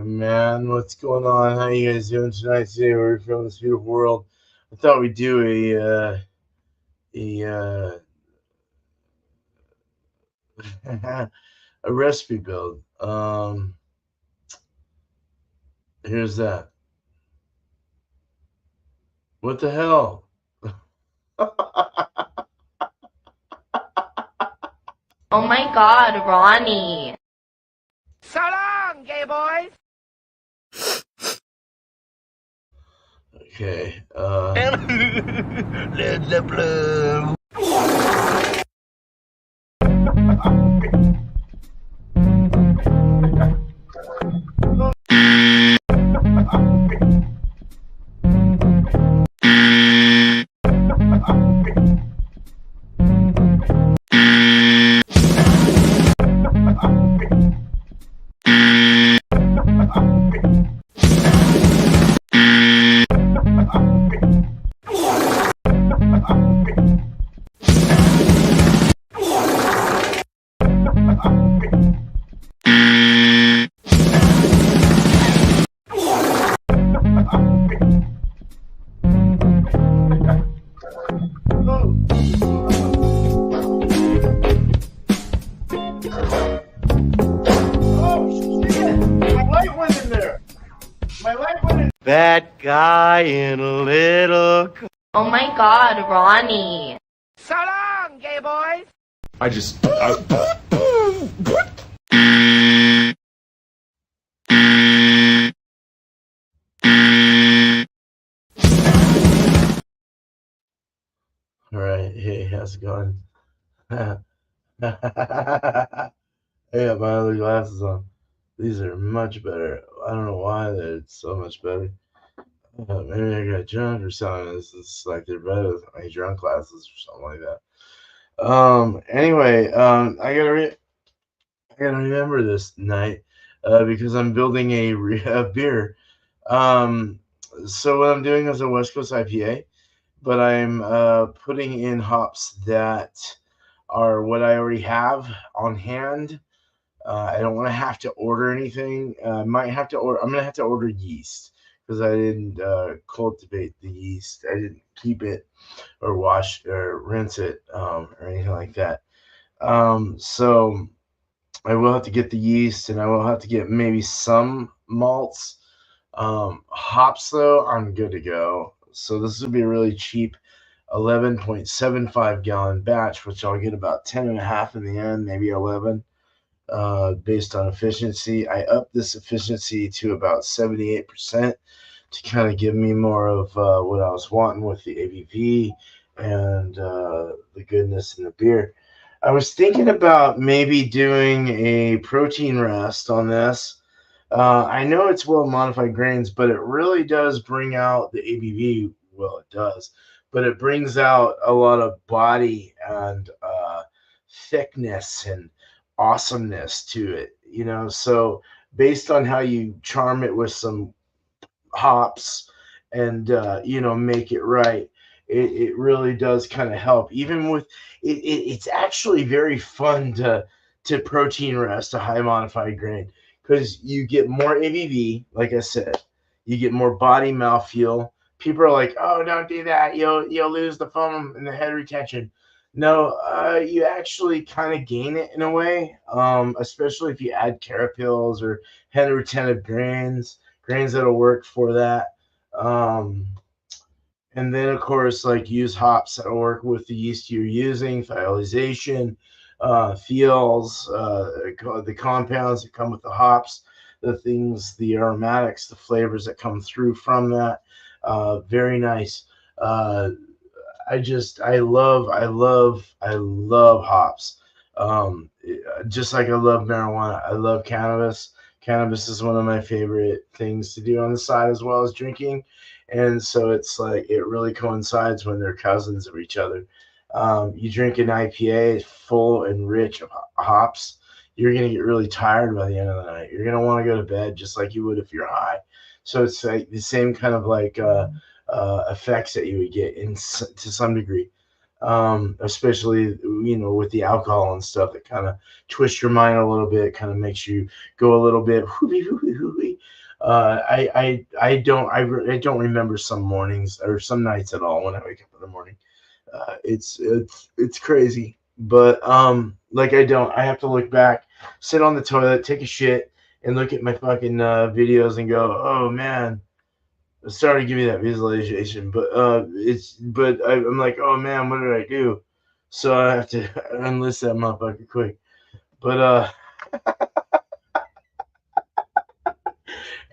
Man, what's going on? How you guys doing tonight? Today we're from this beautiful world. I thought we'd do a a recipe build. Here's that. What the hell? Oh my god, Ronnie. So long, gay boys. Okay. Led Zeppelin. Oh shit! My light went in there. My light went in. That guy in a little. Oh my god, Ronnie. So long, gay boys. All right. Hey, how's it going? I got my other glasses on. These are much better. I don't know why they're so much better. Maybe I got drunk or something. It's like they're better than my drunk glasses or something like that. Anyway, I gotta remember this night because I'm building a beer. Um, so what I'm doing is a West Coast IPA, but I'm putting in hops that are what I already have on hand. I don't want to have to order anything. I might have to order. I'm gonna have to order yeast because I didn't cultivate the yeast. I didn't keep it or wash or rinse it or anything like that. So I will have to get the yeast, and I will have to get maybe some malts. Hops though, I'm good to go. So this would be a really cheap 11.75 gallon batch, which I'll get about 10 and a half in the end, maybe 11 based on efficiency. I upped this efficiency to about 78% to kind of give me more of what I was wanting with the ABV and the goodness in the beer. I was thinking about maybe doing a protein rest on this. I know it's well modified grains, but it really does bring out the ABV. Well, it does, but it brings out a lot of body and thickness and awesomeness to it, you know. So based on how you charm it with some hops and make it right, it really does kind of help. Even with it's actually very fun to protein rest a high modified grain because you get more ABV, like I said, you get more body mouthfeel. People are like, oh, don't do that, you'll lose the foam and the head retention. No, you actually kind of gain it in a way, especially if you add carapils or head retentive grains that'll work for that. Um, and then, of course, like use hops that'll work with the yeast you're using, thiolization, feels, the compounds that come with the hops, the things, the aromatics, the flavors that come through from that. Very nice. Uh, I love hops. Just like I love marijuana, I love cannabis. Cannabis is one of my favorite things to do on the side as well as drinking. And so it's like it really coincides when they're cousins of each other. You drink an IPA full and rich of hops, you're going to get really tired by the end of the night. You're going to want to go to bed just like you would if you're high. So it's like the same kind of like effects that you would get to some degree, especially with the alcohol and stuff that kind of twist your mind a little bit, kind of makes you go a little bit I don't remember some mornings or some nights at all when I wake up in the morning. It's crazy. But like I have to look back, sit on the toilet, take a shit, and look at my fucking videos and go, oh man, it's starting to give me that visualization. I'm like, oh man, what did I do? So I have to unlist that motherfucker quick. But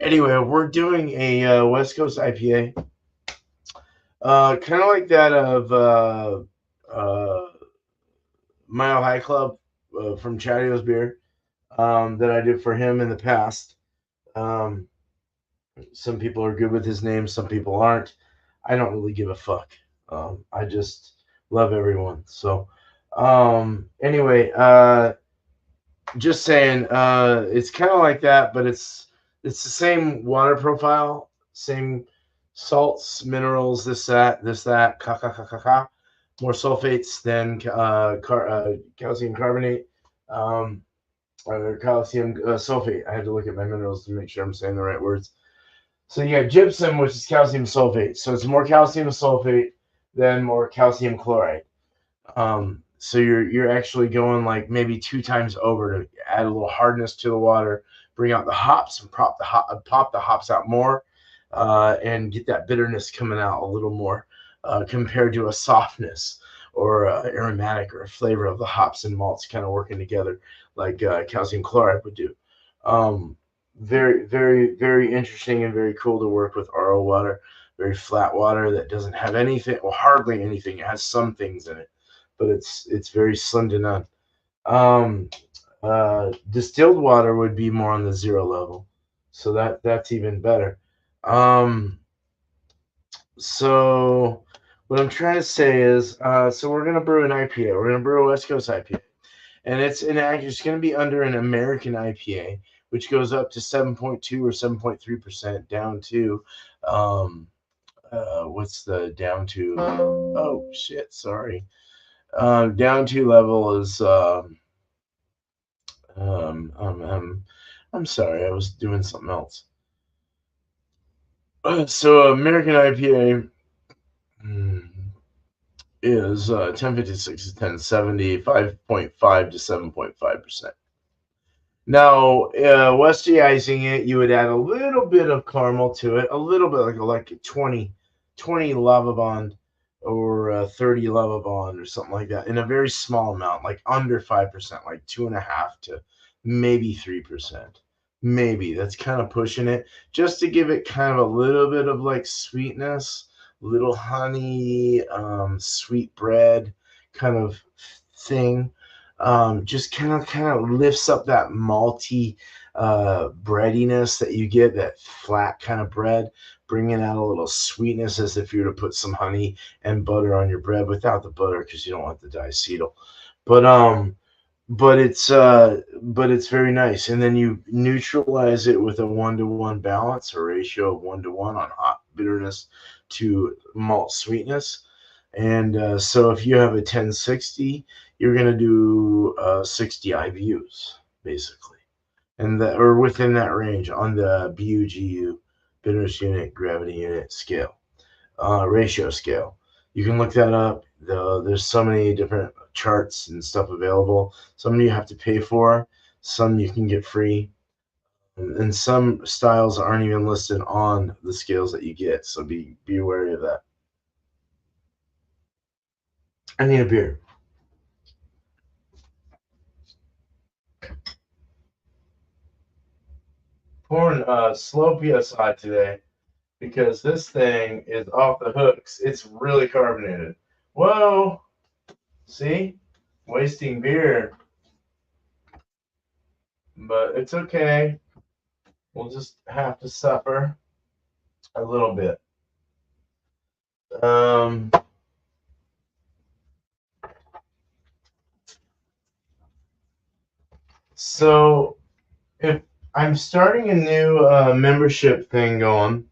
anyway, we're doing a West Coast IPA, kind of like that of Mile High Club from Chatio's Beer that I did for him in the past. Um, some people are good with his name, some people aren't. I don't really give a fuck. I just love everyone. So, anyway, just saying, it's kind of like that, but it's the same water profile, same salts, minerals, this that, more sulfates than calcium carbonate, um, or calcium sulfate. I had to look at my minerals to make sure I'm saying the right words. So you got gypsum, which is calcium sulfate. So it's more calcium sulfate than more calcium chloride. So you're actually going like maybe two times over to add a little hardness to the water, bring out the hops and pop the hops out more, and get that bitterness coming out a little more, compared to a softness or aromatic or a flavor of the hops and malts kind of working together like calcium chloride would do. Um, Very, very, very interesting and very cool to work with RO water. Very flat water that doesn't have anything, well, hardly anything. It has some things in it, but it's very slim to none. Um, Distilled water would be more on the zero level, so that's even better. Um, so what I'm trying to say is, so we're gonna brew an IPA. We're gonna brew a West Coast IPA, and it's gonna be under an American IPA, which goes up to 7.2 or 7.3% down to, what's the down to? Oh shit, sorry. Down to level is um, um, um I'm sorry, I was doing something else. So American IPA is 1056 to 1070, 5.5 to 7.5%. Now, Westernizing it, you would add a little bit of caramel to it, a little bit like a 20 lava bond or 30 lava bond or something like that in a very small amount, like under 5%, like 2.5 to maybe 3%. Maybe that's kind of pushing it just to give it kind of a little bit of like sweetness, little honey, sweet bread kind of thing. Just kind of lifts up that malty breadiness that you get, that flat kind of bread, bringing out a little sweetness as if you were to put some honey and butter on your bread without the butter because you don't want the diacetyl. But it's very nice, and then you neutralize it with a 1-to-1 balance, a ratio of 1-to-1 on hot bitterness to malt sweetness. And so if you have a 1060, you're going to do 60 IBUs basically, and that or within that range on the BUGU, bitterness unit gravity unit scale, ratio scale. You can look that up. There's so many different charts and stuff available. Some you have to pay for, some you can get free, and some styles aren't even listed on the scales that you get. So be wary of that. I need a beer. Pouring slow PSI today because this thing is off the hooks. It's really carbonated. Whoa! See? Wasting beer. But it's okay. We'll just have to suffer a little bit. Um, so if I'm starting a new membership thing going,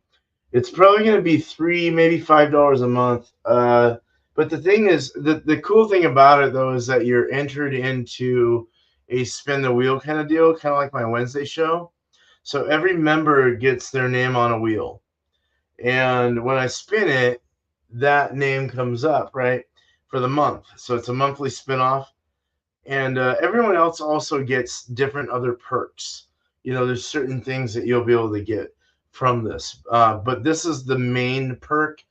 it's probably going to be $3, maybe $5 a month. But the thing is, the cool thing about it though is that you're entered into a spin the wheel kind of deal, kind of like my Wednesday show. So every member gets their name on a wheel. And when I spin it, that name comes up, right, for the month. So it's a monthly spinoff. And everyone else also gets different other perks. There's certain things that you'll be able to get from this. But this is the main perk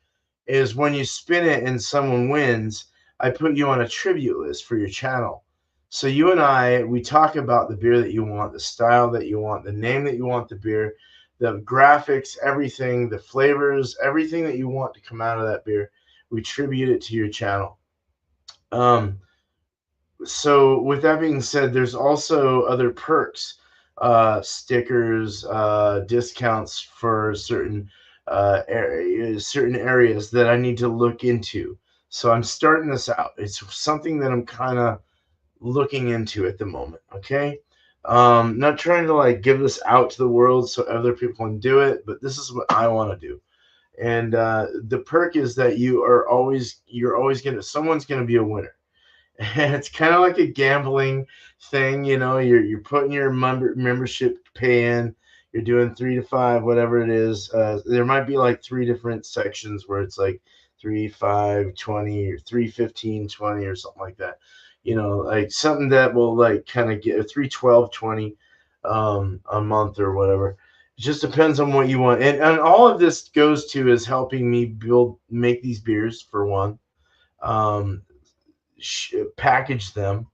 is when you spin it and someone wins, I put you on a tribute list for your channel. So you and we talk about the beer that you want, the style that you want, the name that you want the beer, the graphics, everything, the flavors, everything that you want to come out of that beer. We tribute it to your channel. So with that being said, there's also other perks, stickers, discounts for certain areas that I need to look into. So I'm starting this out. It's something that I'm kind of looking into at the moment. Okay. Not trying to like give this out to the world so other people can do it, but this is what I want to do. And the perk is that you're always someone's gonna be a winner. It's kind of like a gambling thing, You're putting your membership pay in. You're doing 3 to 5, whatever it is. There might be like 3 different sections where it's like 3, 5, 20, or 3, 15, 20, or something like that. Like something that will like kind of get 3, 12, 20 a month or whatever. It just depends on what you want. And all of this goes to is helping me make these beers for one. Um, Package them,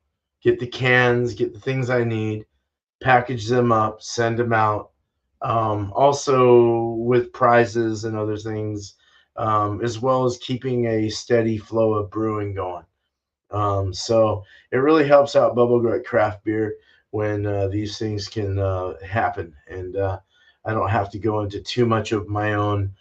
get the cans, get the things I need, package them up, send them out. Also with prizes and other things, as well as keeping a steady flow of brewing going. So it really helps out Bubblegut Craft Beer when these things can happen, and I don't have to go into too much of my own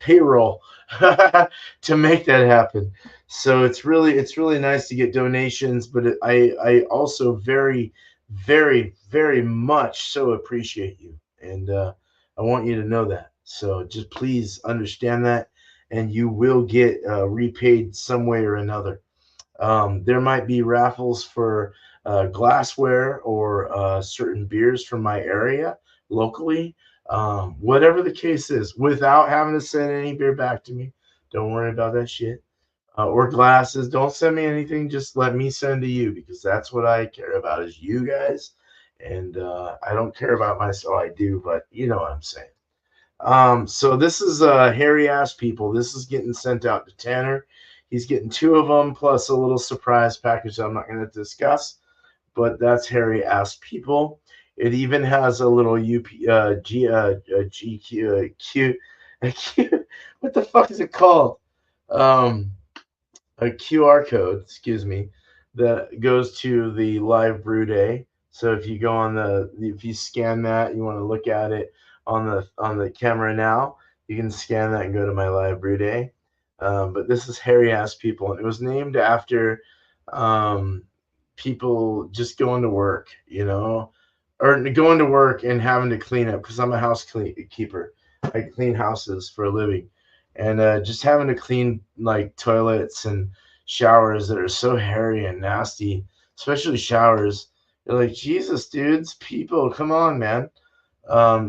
payroll to make that happen. So it's really nice to get donations, but I also very, very, very much so appreciate you, and I want you to know that. So just please understand that, and you will get repaid some way or another. There might be raffles for glassware or certain beers from my area locally. Whatever the case is, without having to send any beer back to me. Don't worry about that shit. Or glasses. Don't send me anything. Just let me send to you because that's what I care about is you guys. And I don't care about myself. I do, but you know what I'm saying. So this is hairy ass people. This is getting sent out to Tanner. He's getting 2 of them plus a little surprise package that I'm not going to discuss, but that's hairy ass people. It even has a little GQ, Q, what the fuck is it called? Um, a QR code, excuse me, that goes to the live brew day. So if you scan that, you want to look at it on the camera now, you can scan that and go to my live brew day. But this is hairy ass people, and it was named after um, people just going to work, or going to work and having to clean up because I'm a keeper. I clean houses for a living, and just having to clean like toilets and showers that are so hairy and nasty, especially showers. You're like, Jesus, dudes, people, come on, man.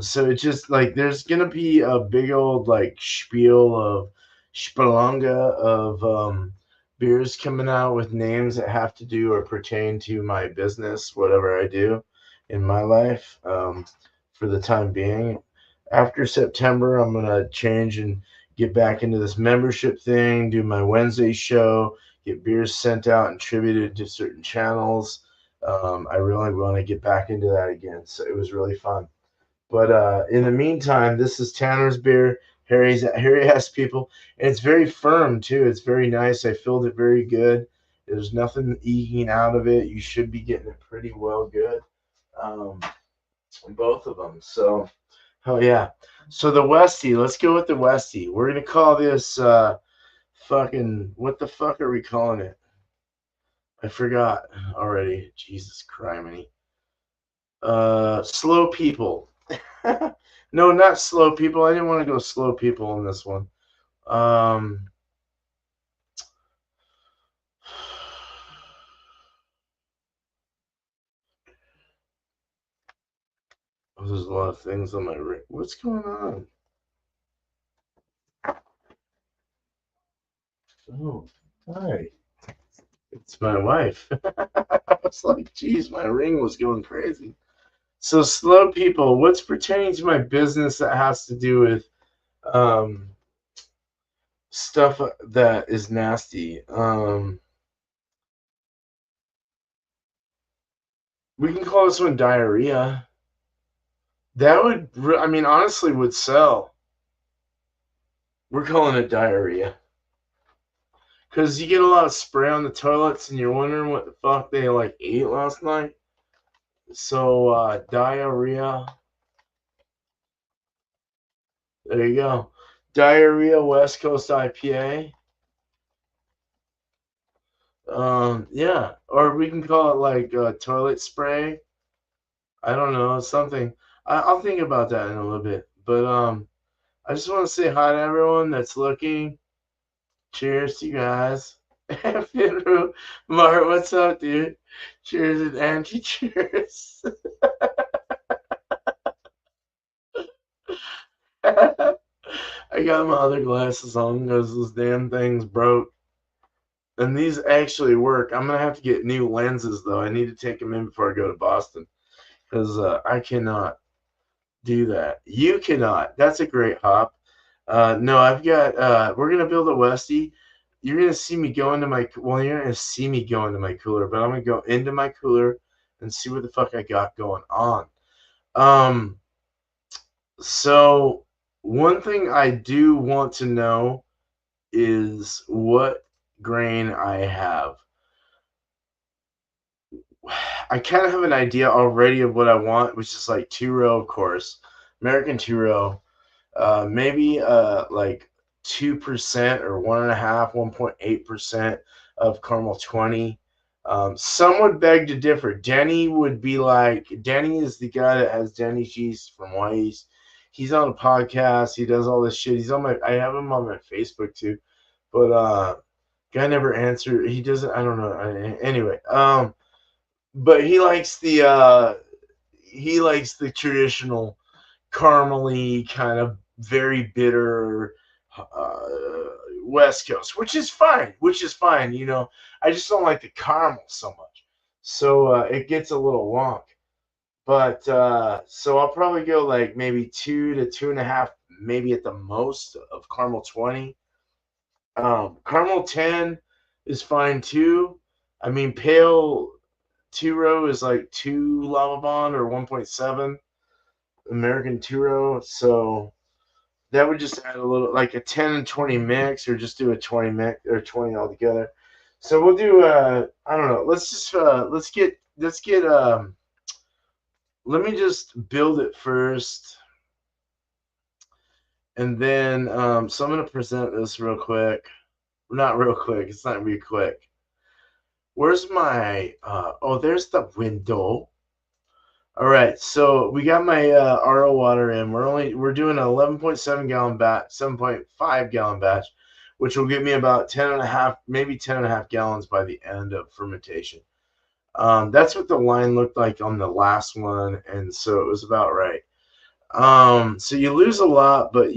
So it's just like there's gonna be a big old like spiel of spelunga of beers coming out with names that have to do or pertain to my business, whatever I do in my life. For the time being, after September, I'm gonna change and get back into this membership thing, do my Wednesday show, get beers sent out and tributed to certain channels. I really want to get back into that again. So it was really fun. But in the meantime, this is Tanner's beer. Harry has people, and it's very firm too. It's very nice. I filled it very good. There's nothing eking out of it. You should be getting it pretty well good. Um, both of them. So, oh yeah. So the Westie. Let's go with the Westie. We're gonna call this fucking. What the fuck are we calling it? I forgot already. Jesus criminy. Slow people. No, not slow people. I didn't want to go slow people in this one. Um, There's a lot of things on my ring. What's going on? Oh, hi. It's my wife. I was like, geez, my ring was going crazy. So, slow people, what's pertaining to my business that has to do with um, stuff that is nasty? We can call this one diarrhea. That would, I mean, honestly, would sell. We're calling it diarrhea. Because you get a lot of spray on the toilets and you're wondering what the fuck they like ate last night. So, diarrhea. There you go. Diarrhea West Coast IPA. Yeah. Or we can call it like toilet spray. I don't know. Something. I'll think about that in a little bit. But I just want to say hi to everyone that's looking. Cheers to you guys. Finru, Mark, what's up, dude? Cheers and anti-cheers. I got my other glasses on because those damn things broke. And these actually work. I'm going to have to get new lenses, though. I need to take them in before I go to Boston because I cannot do that. You cannot. That's a great hop. No, I've got, we're going to build a Westie. You're going to see me go into my, well, you're going to see me go into my cooler, but I'm going to go into my cooler and see what the fuck I got going on. So one thing I do want to know is what grain I have. I kind of have an idea already of what I want, which is like two-row, of course, American two-row, maybe like 2% or 1.5, 1.8% of caramel 20. Some would beg to differ. Denny would be like, Denny is the guy that has Denny cheese from Whitey's. He's on a podcast. He does all this shit. He's on my, I have him on my Facebook too, but guy never answered. He doesn't. I don't know. Anyway, but he likes the traditional caramely kind of very bitter uh, West Coast, which is fine. Which is fine. You know, I just don't like the caramel so much, so it gets a little wonk. But so I'll probably go like maybe 2 to 2.5, maybe at the most of caramel 20. Caramel 10 is fine too. I mean, pale two row is like 2 lava bond or 1.7 American two row. So that would just add a little, like a 10 and 20 mix, or just do a 20 mix or 20 altogether. So we'll do, I don't know. Let me just build it first. And then, so I'm going to present this real quick. Not real quick. It's not real quick. Where's my, oh, there's the window. All right, so we got my RO water in. We're doing an 11.7 gallon batch, 7.5 gallon batch, which will give me about 10 and a half, maybe 10 and a half gallons by the end of fermentation. That's what the line looked like on the last one, and so it was about right. So you lose a lot, but I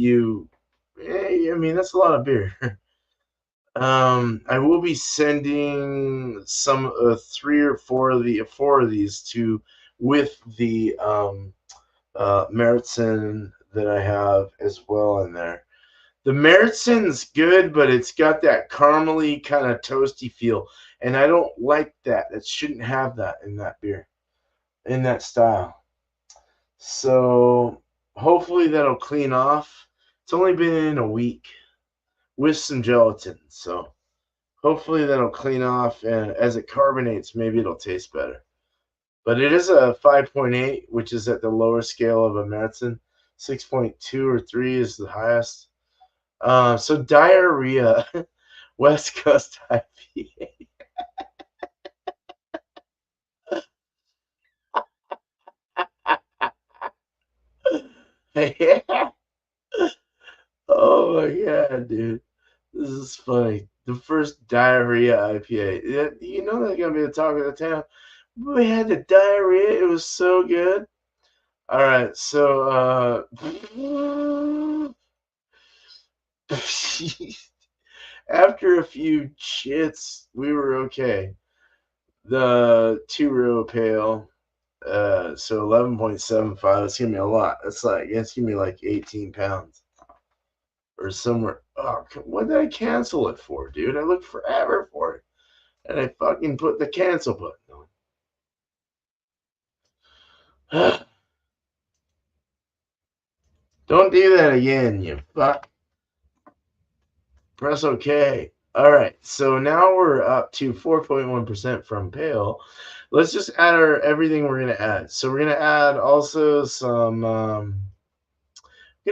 mean, that's a lot of beer. I will be sending some 3 or 4 of these to with the Meritzen that I have as well in there. The Meritzen's good, but it's got that caramely kind of toasty feel, and I don't like that. It shouldn't have that in that beer, in that style. So hopefully that'll clean off. It's only been in a week with some gelatin, so hopefully that'll clean off, and as it carbonates, maybe it'll taste better. But it is a 5.8, which is at the lower scale of a Meritzen. 6.2 or 3 is the highest. So diarrhea, West Coast IPA. Yeah. Oh my god, dude. This is funny. The first diarrhea IPA. You know they're gonna be the talk of the town. We had the diarrhea. It was so good. All right, so after a few shits, we were okay. The 2-row pail, so 11.75. It's gonna be a lot. It's gonna be like 18 pounds or somewhere. Oh, what did I cancel it for, dude? I looked forever for it, and I fucking put the cancel button on. Don't do that again, you fuck. Press OK. All right, so now we're up to 4.1% from Pale. Let's just add everything we're gonna add. So we're gonna add also some. We're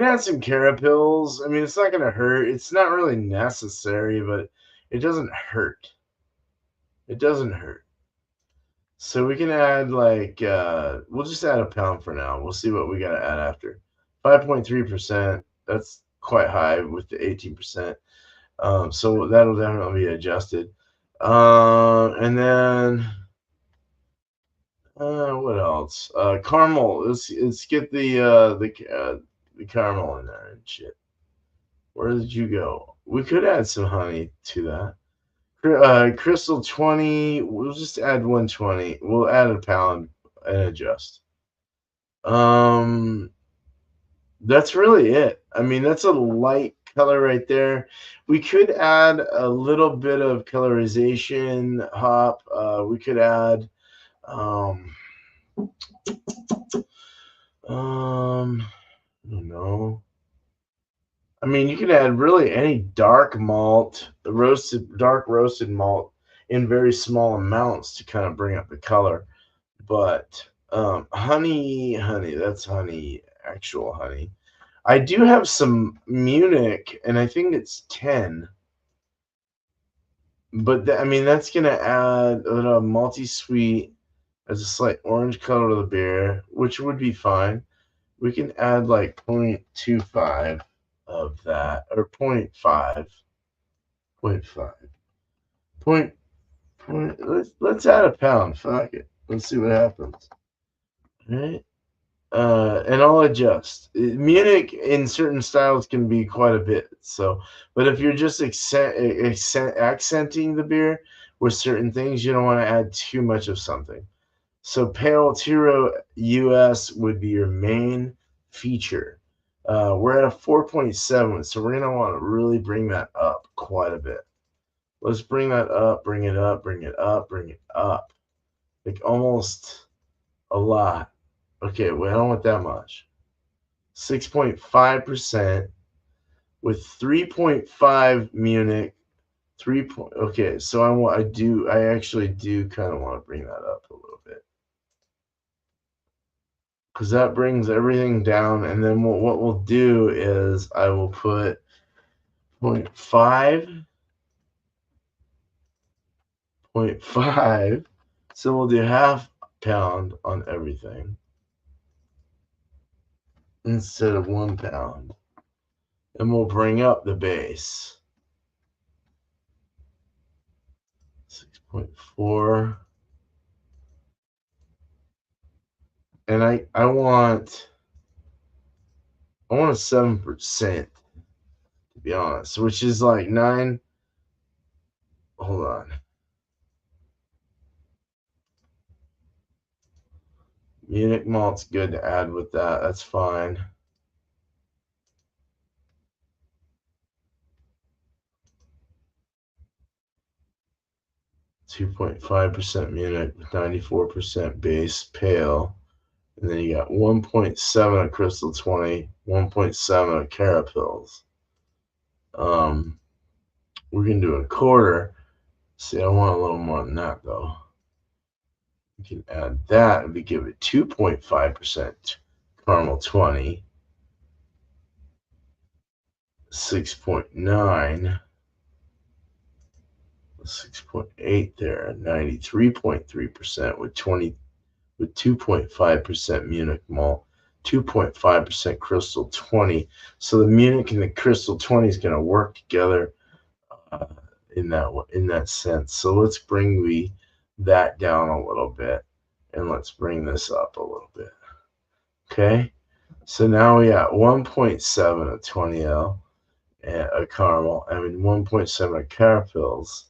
gonna add some carapils. I mean, it's not gonna hurt. It's not really necessary, but it doesn't hurt. It doesn't hurt. So we can add we'll just add a pound for now. We'll see what we gotta add after. 5.3%. That's quite high with the 18%. So that'll definitely be adjusted. And then what else? Caramel. Let's get the caramel in there and shit. Where did you go? We could add some honey to that. Crystal 20. We'll just add 120. We'll add a pound and adjust. That's really it. I mean, that's a light color right there. We could add a little bit of colorization hop. We could add I don't know. I mean, you could add really any dark malt, dark roasted malt in very small amounts to kind of bring up the color. But honey, that's honey, actual honey. I do have some Munich, and I think it's 10. But I mean, that's gonna add a little multi-sweet as a slight orange color to the beer, which would be fine. We can add like 0.25 of that, or 0.5, 0.5, let's add a pound. Fuck it. Let's see what happens. All right. And I'll adjust. Munich in certain styles can be quite a bit. So, but if you're just accenting the beer with certain things, you don't want to add too much of something. So, Pale Tiro US would be your main feature. We're at a 4.7, so we're gonna want to really bring that up quite a bit. Let's bring that up, bring it up, bring it up, bring it up, like almost a lot. Okay, well, I don't want that much. 6.5% with 3.5 Munich. Okay, so I actually do kind of want to bring that up a little bit. Because that brings everything down, and then what we'll do is I will put 0.5, 0.5, so we'll do half pound on everything instead of 1 pound. And we'll bring up the base. 6.4. And I want a 7%, to be honest, which is like 9. Hold on. Munich malt's good to add with that. That's fine. .5% Munich with 94% base pale. And then you got 1.7 of Crystal 20, 1.7 of Carapils. We're going to do a quarter. See, I want a little more than that, though. We can add that and we give it 2.5% caramel 20, 6.9, 6.8 there, 93.3% with 2.5% Munich malt, 2.5% Crystal 20. So the Munich and the Crystal 20 is going to work together in that sense. So let's bring that down a little bit, and let's bring this up a little bit. Okay, so now we got 1.7 of 20L a caramel. 1.7 of carapils,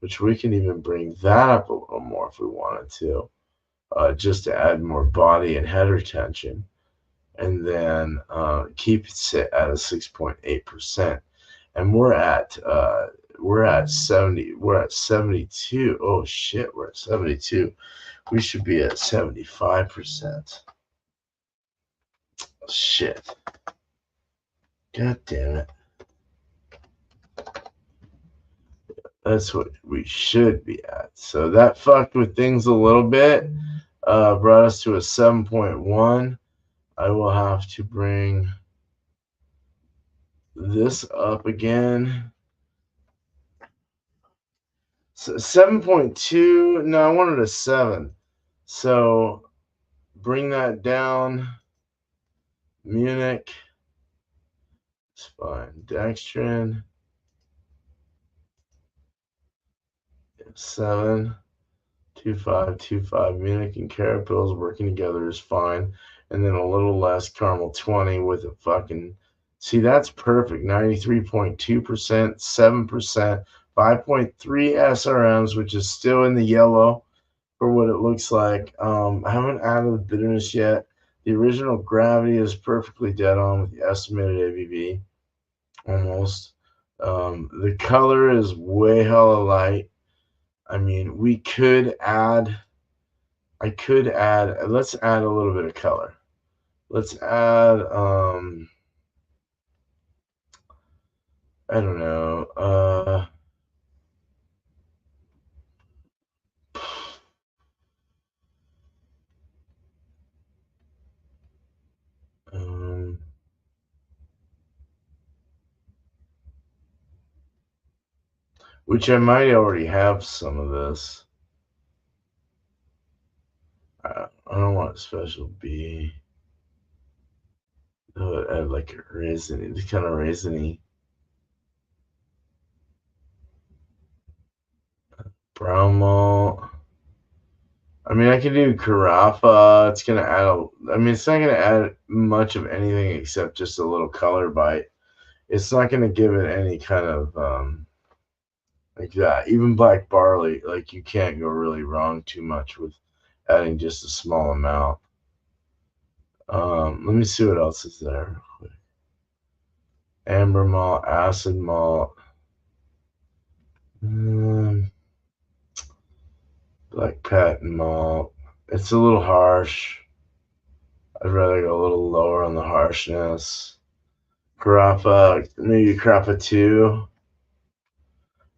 which we can even bring that up a little more if we wanted to, just to add more body and head retention, and then keep it at a 6.8%. And we're at 70. We're at 72. Oh shit, we're at 72. We should be at 75%. Shit. God damn it. That's what we should be at. So that fucked with things a little bit. Brought us to a 7.1. I will have to bring this up again. So 7.2. No, I wanted a 7. So bring that down. Munich. It's fine. Dextrin. 7. 2.5, Munich and carapils working together is fine. And then a little less caramel 20 with a fucking. See, that's perfect. 93.2%, 7%, 5.3 SRMs, which is still in the yellow for what it looks like. I haven't added the bitterness yet. The original gravity is perfectly dead on with the estimated ABV, almost. The color is way hella light. We could add. Let's add a little bit of color. Let's add. I don't know. Which I might already have some of this. I don't want a special B. Add like a raisin. It's kind of raisiny. Brown malt. I can do carafa. It's gonna add it's not gonna add much of anything except just a little color bite. It's not gonna give it any kind of like that. Even black barley, like you can't go really wrong too much with adding just a small amount. Let me see what else is there. Amber malt, acid malt, black patent malt. It's a little harsh. I'd rather go a little lower on the harshness. Carafa, maybe Carafa 2.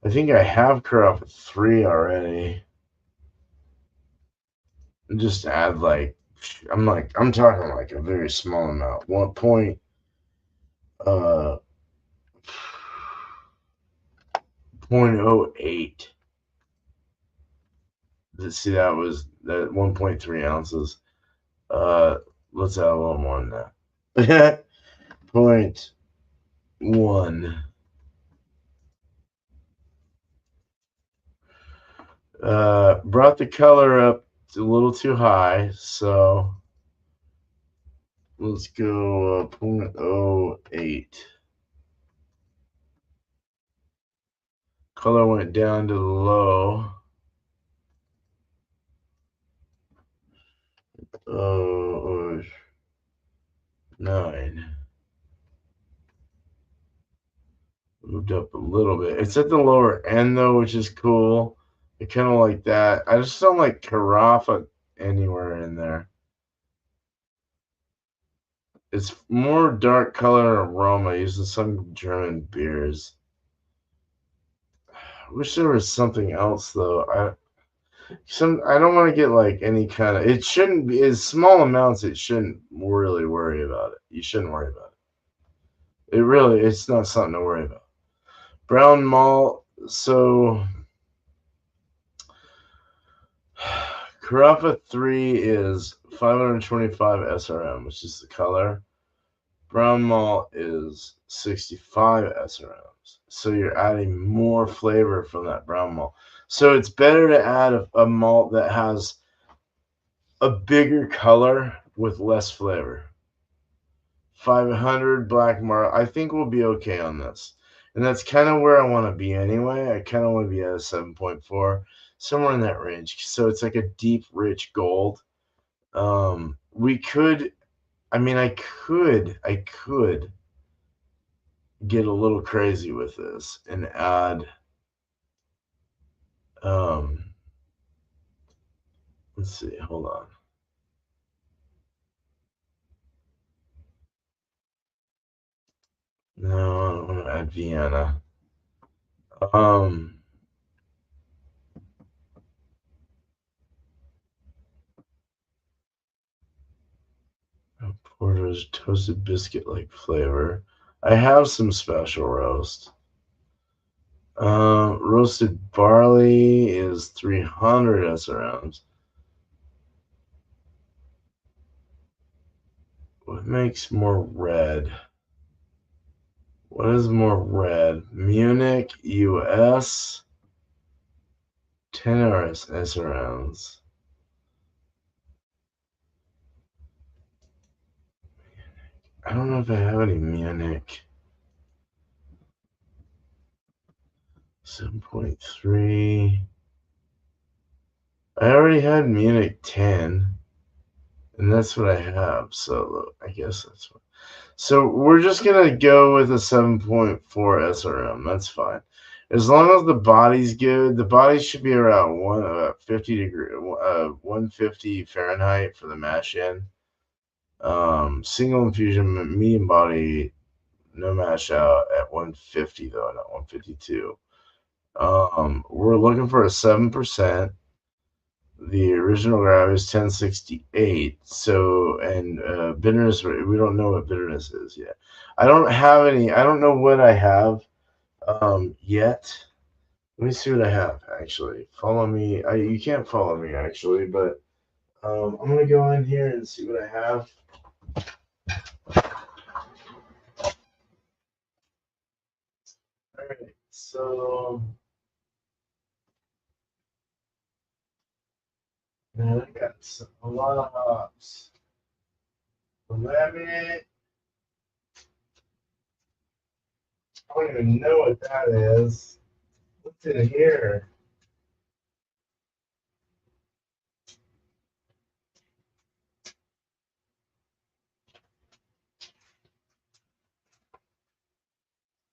I think I have Carafa 3 already. Just add I'm talking like a very small amount. 1.08. See, that was that 1.3 ounces. Let's add a little more than that. 0.1. Brought the color up a little too high, so let's go 0.08. Color went down to the low. 9. Moved up a little bit. It's at the lower end though, which is cool. I kind of like that. I just don't like carafa anywhere in there. It's more dark color and aroma using some German beers. I wish there was something else though. I don't want to get like any kind of. It shouldn't be as small amounts. It shouldn't really worry about it. You shouldn't worry about it. It's not something to worry about. Brown malt. So Carafa 3 is 525 SRM, which is the color. Brown malt is 65 SRMs. So you're adding more flavor from that brown malt. So it's better to add a malt that has a bigger color with less flavor. 500 black marl. I think we'll be okay on this. And that's kind of where I want to be anyway. I kind of want to be at a 7.4, somewhere in that range. So it's like a deep, rich gold. We could, I mean, I could get a little crazy with this and add, let's see, hold on. No, I don't want to add Vienna. Porter's toasted biscuit like flavor. I have some special roast. Roasted barley is 300 SRMs. What makes more red? What is more red? Munich, US, 10 SRMs. I don't know if I have any Munich. 7.3. I already had Munich 10, and that's what I have. So I guess that's what. So we're just gonna go with a 7.4 SRM. That's fine, as long as the body's good. The body should be around 150 Fahrenheit for the mash in. Single infusion, medium body, no mash out at 150 though, not 152. We're looking for a 7%. The original grab is 1068. So, and bitterness, we don't know what bitterness is yet. I don't have any, I don't know what I have yet. Let me see what I have, actually. Follow me. You can't follow me, actually, but I'm going to go in here and see what I have. All right, so man, I got a lot of hops. Lemon. I don't even know what that is. What's in here?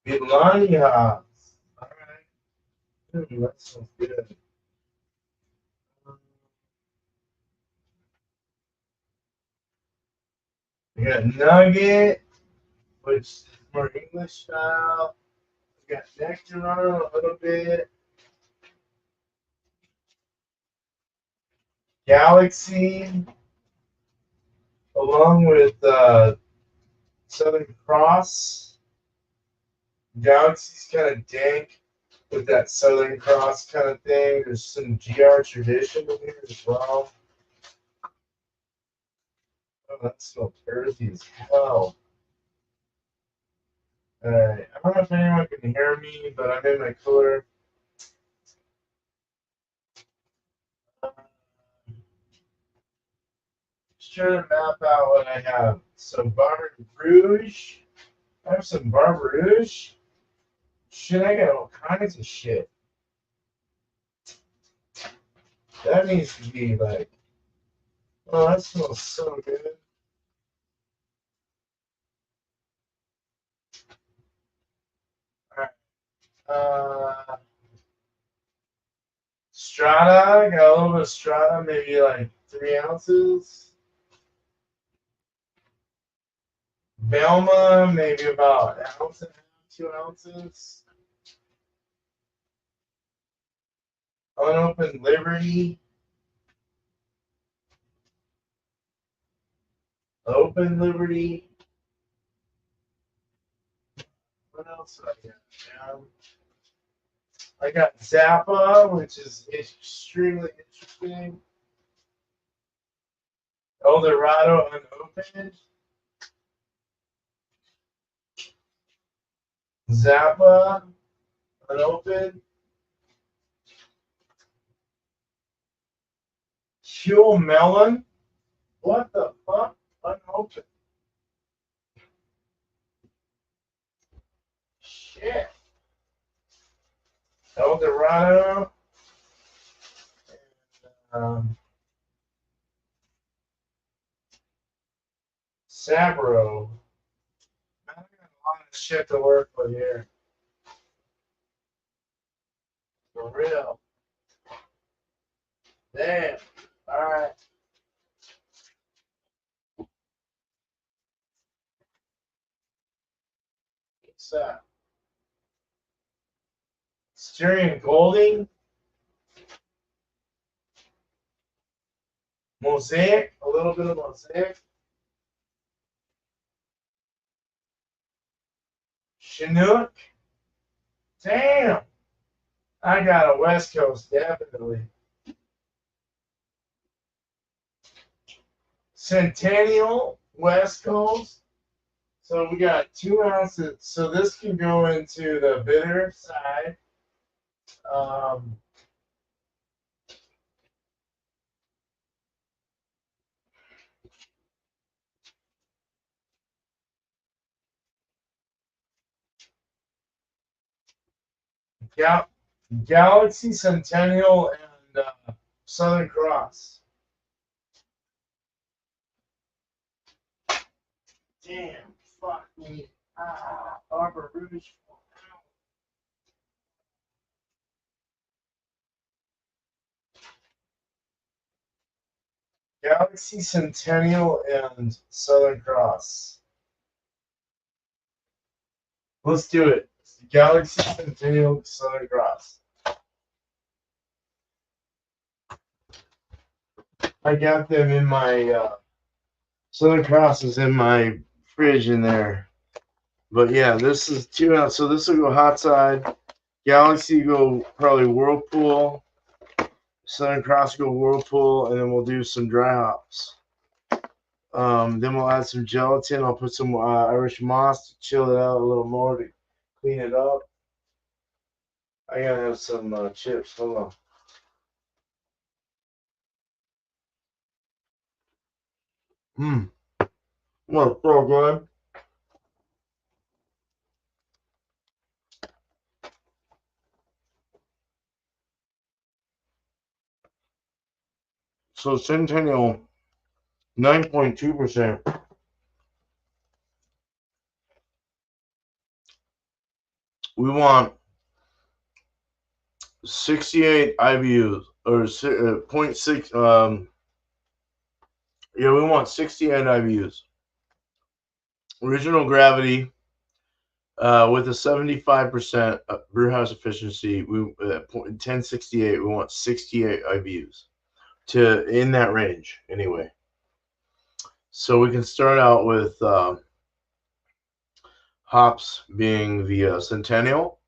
Milani hops. All right. That sounds good. We got Nugget, which is more English style. We got Nectaron a little bit. Galaxy, along with Southern Cross. Galaxy's kind of dank with that Southern Cross kind of thing. There's some GR tradition in here as well. Oh, that smells earthy as hell. Alright, I don't know if anyone can hear me, but I'm in my cooler. Just trying to map out what I have. So Barbe Rouge. I have some Barbe Rouge. Shit, I got all kinds of shit. That needs to be like, oh, that smells so good. Alright. Strata, got a little bit of Strata, maybe like 3 ounces. Velma, maybe about an ounce and a half, 2 ounces. Unopened Liberty. Open Liberty. What else do I got? I got Zappa, which is extremely interesting. Eldorado unopened. Zappa unopened. Huel Melon. What the fuck? Unopened. Shit. Eldorado. Sabro. Man, I got a lot of shit to work with here. For real. Damn. Alright. What's that? Styrian Golding. Mosaic. A little bit of mosaic. Chinook. Damn. I got a West Coast, definitely. Centennial, West Coast. So we got 2 ounces. So this can go into the bitter side. Galaxy, Centennial, and Southern Cross. Damn, fuck me. Arbor Rouge. Galaxy, Centennial, and Southern Cross. Let's do it. Galaxy, Centennial, Southern Cross. I got them in my Southern Cross is in my fridge in there. But yeah, this is 2 ounces. So this will go hot side. Galaxy go probably Whirlpool. Southern Cross go Whirlpool, and then we'll do some dry hops. Then we'll add some gelatin. I'll put some Irish moss to chill it out a little more to clean it up. I gotta have some chips. Hold on. Well, so good. So Centennial, 9.2%. We want 68 IBUs or 0.6. Yeah, we want 68 IBUs. Original gravity with a 75% brewhouse efficiency. We 1068. We want 68 IBUs to in that range anyway. So we can start out with hops being the Centennial.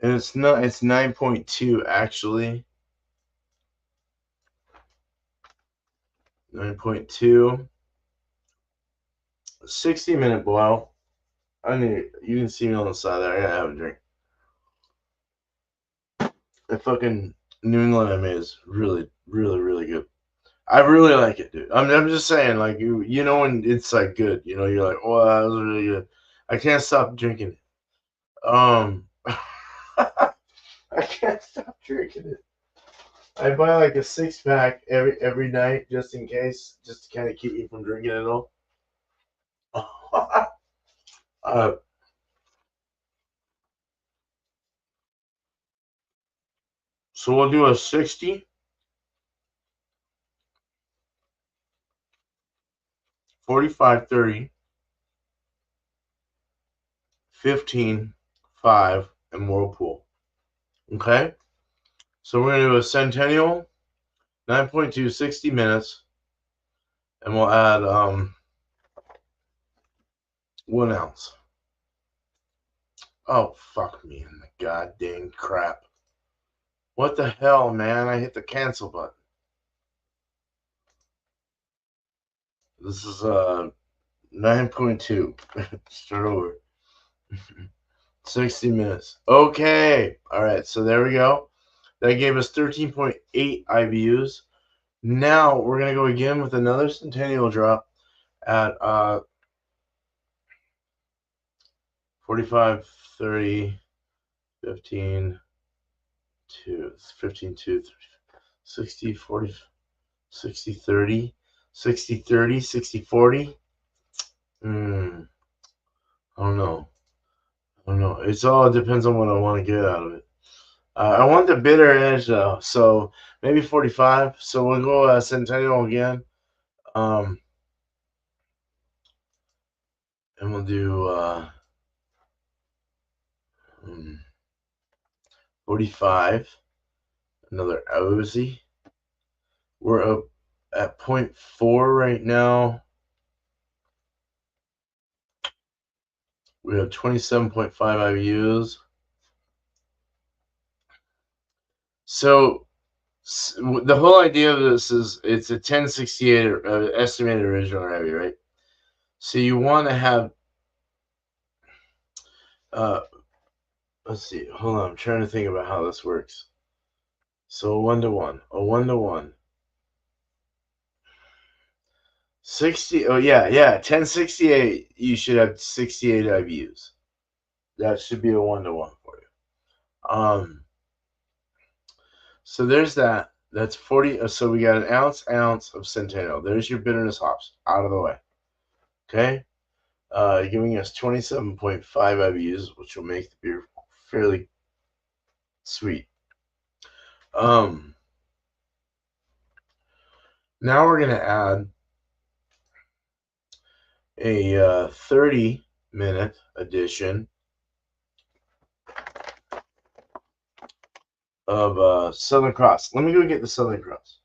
And it's 9.2 actually. 9.2. 60-minute boil. You can see me on the side there. I gotta have a drink. The fucking New England IPA is really, really, really good. I really like it, dude. I'm just saying, like you know when it's like good, you know, you're like, oh, that was really good. I can't stop drinking it. I can't stop drinking it. I buy like a 6-pack every night just in case, just to kind of keep me from drinking it all. So we'll do a 60, 45, 30, 15, 5, and Whirlpool. Okay? So we're going to do a Centennial, 9.2, 60 minutes, and we'll add 1 ounce. Oh, fuck me in the goddamn crap. What the hell, man? I hit the cancel button. This is 9.2. Start over. 60 minutes. Okay. All right. So there we go. That gave us 13.8 IBUs. Now we're going to go again with another Centennial drop at 45, 30, 15, 15, 2, 60, 40, 60, 30, 60, 30, 60, 40. I don't know. I don't know. It's all depends on what I want to get out of it. I want the bitter edge though, so maybe 45. So we'll go Centennial again, and we'll do 45. Another Aussie. We're up at 0.4 right now. We have 27.5 IBUs. So the whole idea of this is it's a 1068 estimated original heavy, right? So you want to have, let's see, hold on, I'm trying to think about how this works. So a 1-to-1. 60, oh yeah, 1068, you should have 68 IBUs. That should be a 1-to-1 for you. So there's that. That's 40. So we got an ounce of Centennial. There's your bitterness hops out of the way. Okay. Giving us 27.5 IBUs, which will make the beer fairly sweet. Now we're going to add a 30-minute addition of Southern Cross. Let me go get the Southern Cross.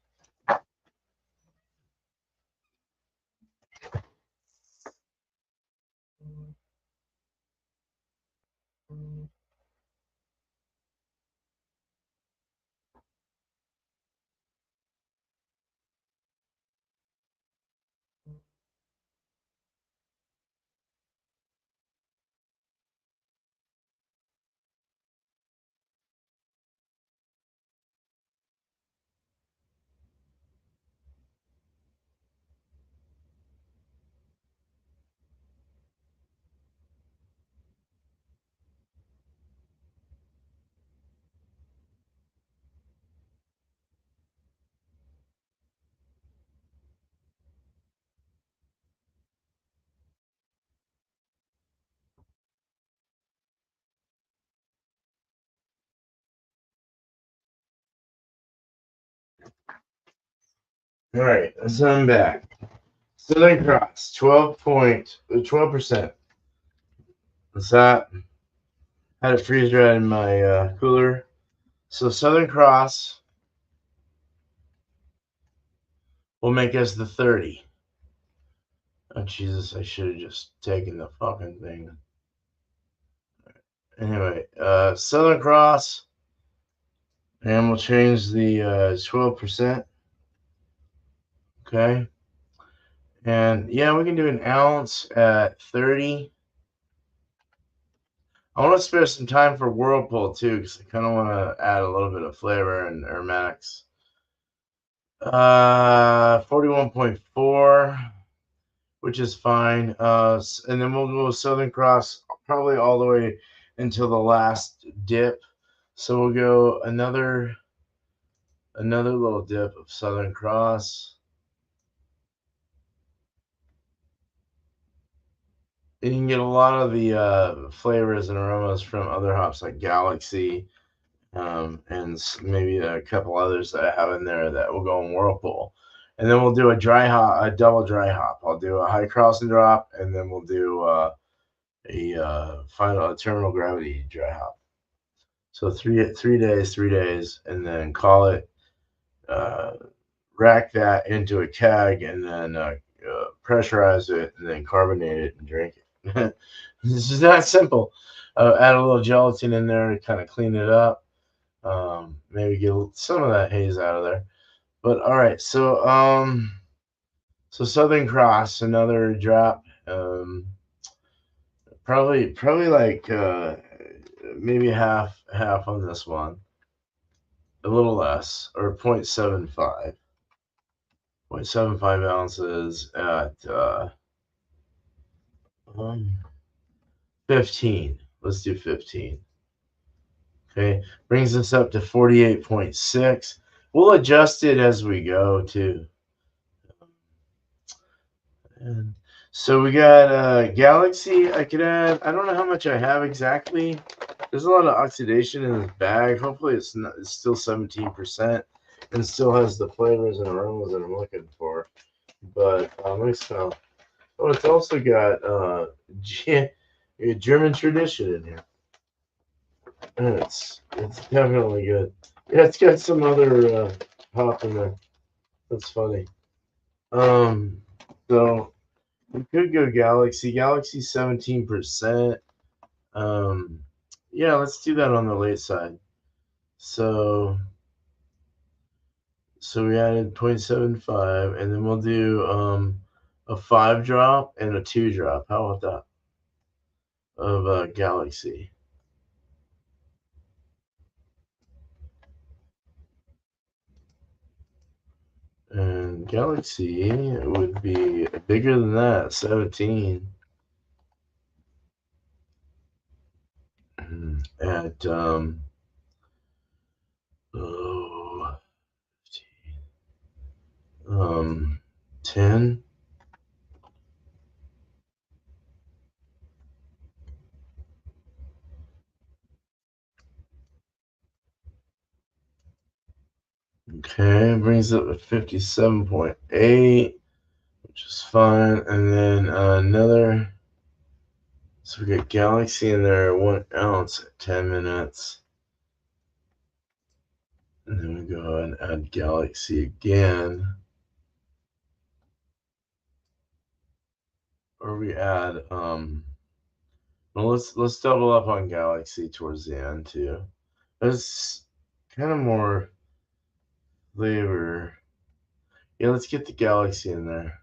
All right, so I'm back. Southern Cross, 12%. What's that? Had it freeze dried in my cooler. So Southern Cross will make us the 30. Oh, Jesus, I should have just taken the fucking thing. Anyway, Southern Cross, and we'll change the 12%. Okay. And yeah, we can do an ounce at 30. I want to spare some time for Whirlpool too, because I kind of want to add a little bit of flavor and aromatics. 41.4, which is fine. And then we'll go Southern Cross probably all the way until the last dip. So we'll go another little dip of Southern Cross. You can get a lot of the flavors and aromas from other hops like Galaxy, and maybe a couple others that I have in there that will go in Whirlpool. And then we'll do a dry hop, a double dry hop. I'll do a high cross and drop, and then we'll do a terminal gravity dry hop. So 3 days, and then call it. Rack that into a keg, and then pressurize it, and then carbonate it and drink it. This is that simple. Add a little gelatin in there to kind of clean it up. Maybe get some of that haze out of there. But all right, so Southern Cross, another drop. Probably like maybe half on this one. a little less, or 0.75. 0.75 ounces at 15. Let's do 15. Okay, brings us up to 48.6. We'll adjust it as we go too. And so we got Galaxy. I could add. I don't know how much I have exactly. There's a lot of oxidation in this bag. Hopefully, it's still 17% and still has the flavors and aromas that I'm looking for. But let me smell. Oh, it's also got German tradition in here. And it's definitely good. Yeah, it's got some other hop in there. That's funny. Um, so we could go Galaxy. Galaxy 17%. Um, yeah, let's do that on the late side. So we added 0.75, and then we'll do a 5 drop and a 2 drop. How about that? Of Galaxy. And Galaxy would be bigger than that, 17. At oh, 10. Okay, brings up to 57.8, which is fine. And then another. So we got Galaxy in there, 1 ounce at 10 minutes. And then we go ahead and add Galaxy again. Or we add well, let's double up on Galaxy towards the end too. There's kind of more flavor. Yeah, let's get the Galaxy in there.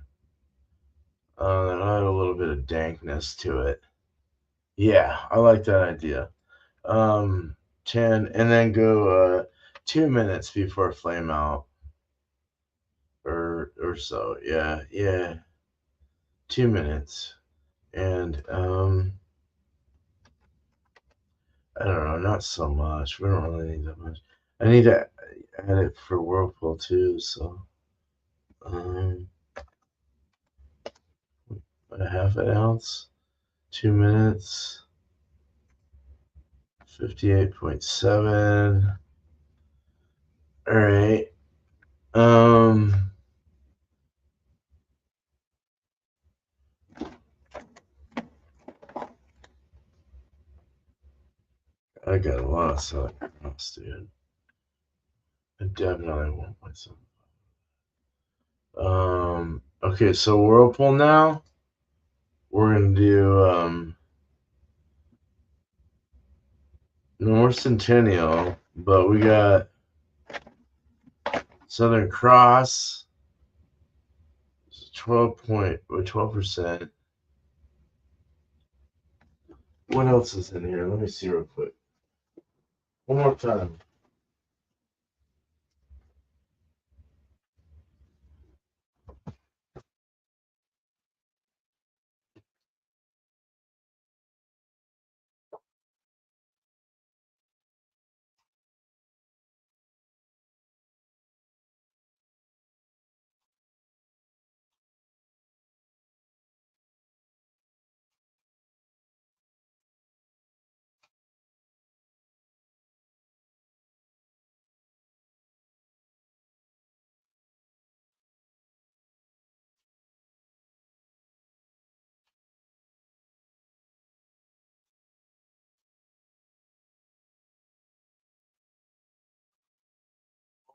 That'll add a little bit of dankness to it. Yeah, I like that idea. 10, and then go 2 minutes before flame out, or so. Yeah, yeah, 2 minutes, and I don't know, not so much. We don't really need that much. I need to add it for Whirlpool too, so um, a half an ounce, 2 minutes, 58.7. All right. Um, I got a lot of Southern Cross, dude. I definitely want myself. Okay, so Whirlpool now. We're gonna do no more Centennial, but we got Southern Cross, 12%. What else is in here? Let me see real quick. One more time.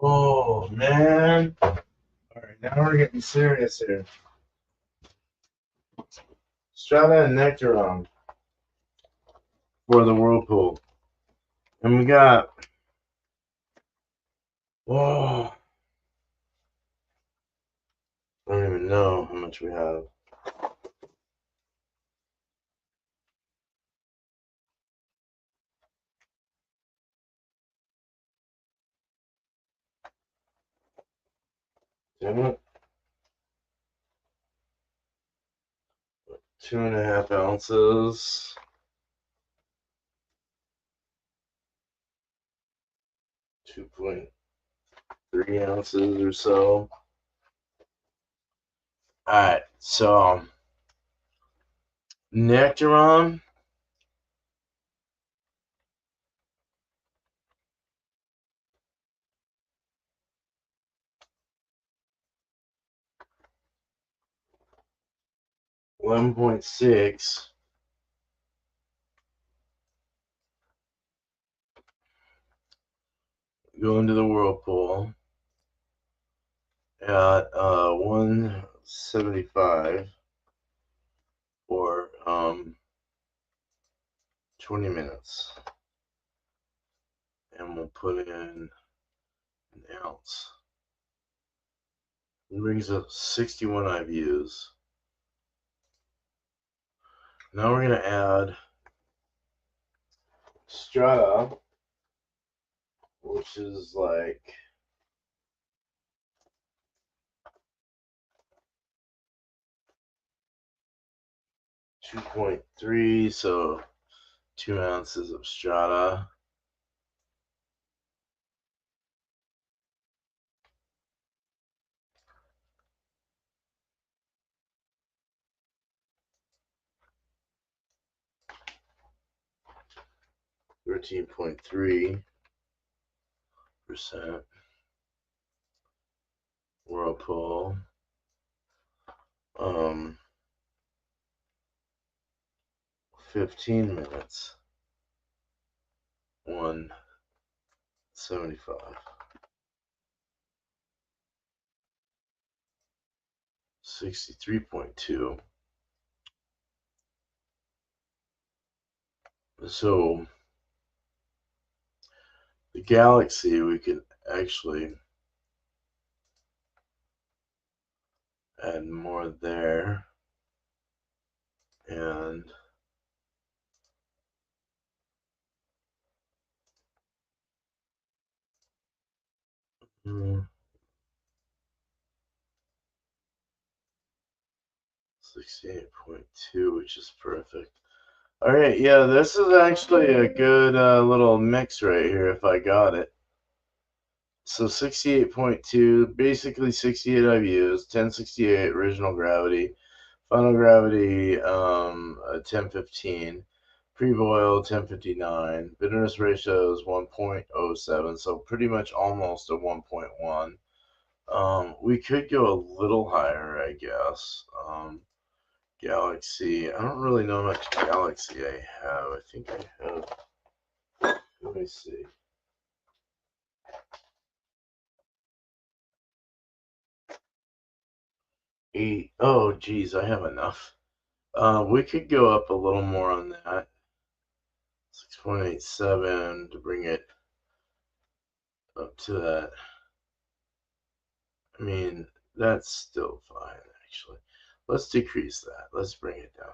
Oh man. All right, now we're getting serious here. Strata and Nectaron for the Whirlpool. And we got, oh, I don't even know how much we have. Damn it. 2.5 ounces. 2.3 ounces or so. Alright, so Nectaron. $11.6. Go into the whirlpool at 175 for 20 minutes. And we'll put in an ounce. It brings up 61 IBUs. Now we're going to add Strata, which is like 2.3, so 2 ounces of Strata. $13.3 whirlpool. 15 minutes. 175. 63.2. So the Galaxy, we can actually add more there, and mm, 68.2, which is perfect. All right, yeah, this is actually a good little mix right here if I got it. So 68.2, basically 68 I've used, 1068 original gravity, final gravity 1015, pre-boil 1059, bitterness ratio is 1.07, so pretty much almost a 1.1. We could go a little higher, I guess. Galaxy, I don't really know how much Galaxy I have. I think I have, let me see. Eight. Oh, geez, I have enough. We could go up a little more on that. 6.87 to bring it up to that. I mean, that's still fine, actually. Let's decrease that. Let's bring it down a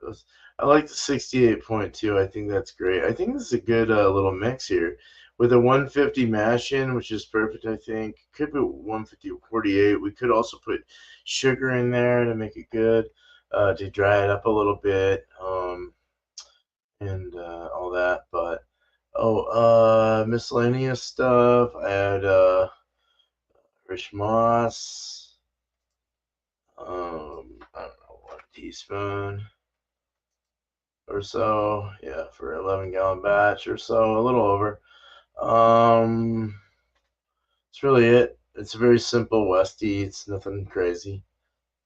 little bit. I like the 68.2. I think that's great. I think this is a good little mix here. With a 150 mash in, which is perfect, I think. Could be 150 or 48. We could also put sugar in there to make it good, to dry it up a little bit, and all that. But, miscellaneous stuff. I had Rich Moss. I don't know, 1 teaspoon or so. Yeah, for 11-gallon batch or so, a little over. That's really it. It's a very simple Westie. It's nothing crazy.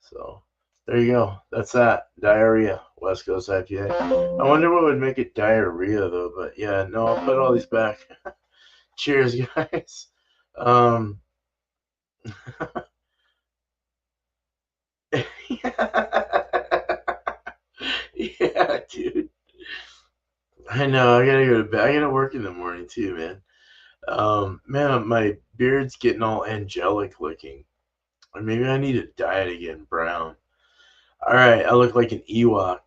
So there you go. That's that. Diarrhea. West Coast IPA. I wonder what would make it diarrhea though. But yeah, no, I'll put all these back. Cheers, guys. Um, yeah, dude. I know. I gotta go to bed. I gotta work in the morning too, man. Man, my beard's getting all angelic looking. Or maybe I need to dye it again brown. All right, I look like an Ewok.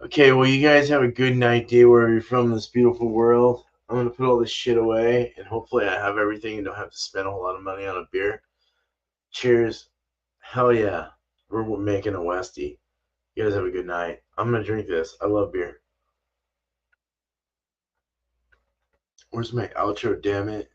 Okay, well, you guys have a good night, day, wherever you're from in this beautiful world. I'm gonna put all this shit away, and hopefully, I have everything and don't have to spend a whole lot of money on a beer. Cheers. Hell yeah. We're making a Westie. You guys have a good night. I'm going to drink this. I love beer. Where's my outro, damn it?